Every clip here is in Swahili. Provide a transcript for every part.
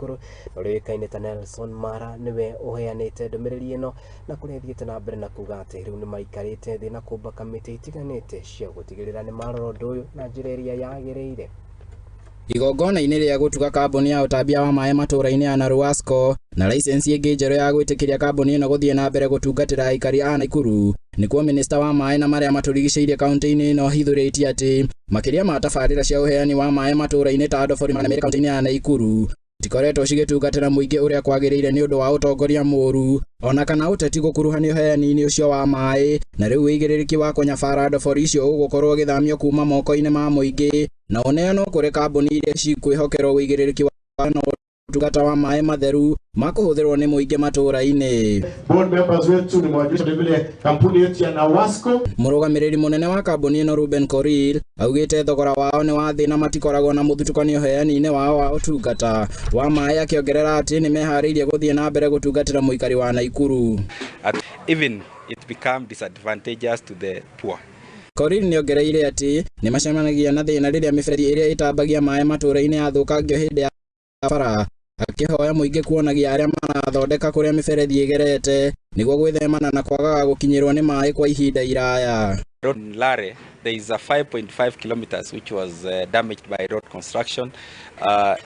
Nakuru urikaine ta Nelson Mara niwe uheanite ndumiriri ino na kurethiete na mbere na kuga ati riu ni maikarite thi na kumba kamiti itiganite cia gutigirira ni marora undu uyu na njira iria yagiriire. Igongona-inĩ rĩa gũtuga kambuni ya utambia wa maai maturaini ya Naruwasco na license ĩngĩ njerũ ya gwĩtĩkĩria kambuni ĩno gũthiĩ na mbere gũtungatĩra aikari a Nakuru, nĩkuo minista wa maai na marĩa matũrigicĩirie kaunti-inĩ ĩno hithurĩtie atĩ makĩria ma tabarira cia uheani wa maai maturaini ta ndobori manene kaunti-inĩ ya Nakuru citikoretwo cigitungatĩra muingi ũrĩa kwagĩrĩire nĩ ũndũ wa ũtongoria mũũru ona kana ũteti gũkuruhanio uheani-inĩ ũcio wa maai, na rĩu wuigiririki wa kũnyabara ndobori icio ũgũkorwo ũgĩthamio kuma moko-inĩ ma muingi na ũneanwo kũrĩ kambuni iria cikwĩhokerwo wuigiririki wa utungata wa maai matheru ma kuhuthirwo ni muingi maturaini. Board members wetu ni mwajulisha vile kampuni yetu ya Naruwasco. Murugamiriri munene wa kambuni ino kuri augite thogora wao ni wa thina matikoragwo na muthutukanio heani-inĩ wao wa utungata wa maai, akiongerera ati ni mehariirie guthie na mbere gutungatira muikari wa Nakuru. Even it become disadvantageous to the poor. Kuri niongereire ati ni macemanagia na thina riria miberethi iria itambagia maai maturaini yathukangio hindi ya bara, akihoya muingi kuonagia aria marathondeka kuria miberethi igerete niguo gwithemana na kwagaga gukinyirwo ni maai kwa ihinda iraya. Road in Lare, there is a 5.5 kilometers which was damaged by road construction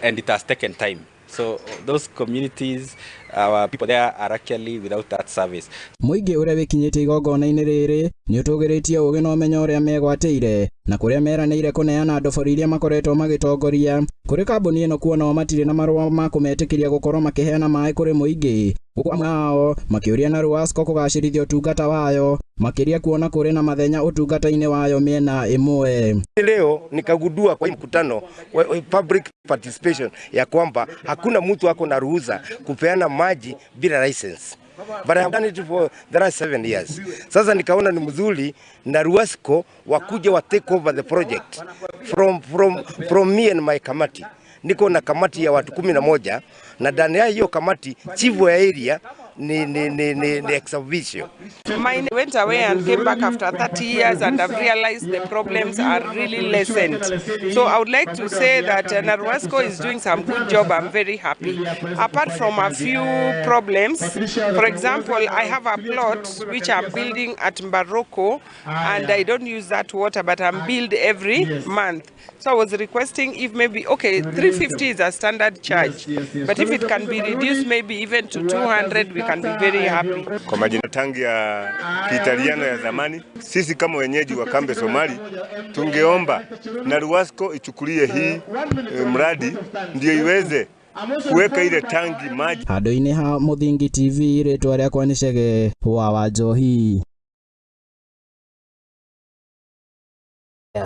and it has taken time. So those communities, our people there are actually without that service. Muingi uria wikinyite igongona-inĩ rĩrĩ ni ũtũgĩrĩtie ũgĩ na ũmenyo ũrĩa megwatĩire na kũrĩa meranĩire kũneana ndobori iria makoretwo magĩtongoria kũrĩ kambuni ĩno kuona matirĩ na marũa ma kũmetĩkĩria gũkorwo makĩheana maai kũrĩ muingi. Amwe ao makĩũria Naruwasco kũgacĩrithia ũtungata wayo makĩria kuona kũrĩ na mathenya ũtungata-inĩ wayo mĩena ĩmwe. Leo nikagundua kwa mkutano public participation ya kwamba hakuna mtu ako na ruhusa kupeana maji bila license. But I have done it for the last 7 years. Sasa nikaona ni mzuri Naruwasco wakuje wa take over the project from me and my committee. Niko na kamati ya watu 11 na ndani ya hiyo kamati chief wa area ni exhibition. Mine went away and came back after 30 years and I've realized the problems are really lessened. So I would like to say that Naruwasco is doing some good job. I'm very happy. Apart from a few problems, for example, I have a plot which I'm building at Morocco and I don't use that water, but I'm billed every month. So I was requesting if maybe, okay, 350 is a standard charge, but if it can be reduced maybe even to 200, we can be very happy. Kwa majina tangi ya Kiitaliano ya zamani, sisi kama wenyeji wa kambi Somali tungeomba Naruwasco ichukulie hii mradi ndio iweze kuweka ile tangi maji. Handũ-inĩ ha Muthingi TV rĩtwa rĩakwa nĩ Cege wa Wanjohi.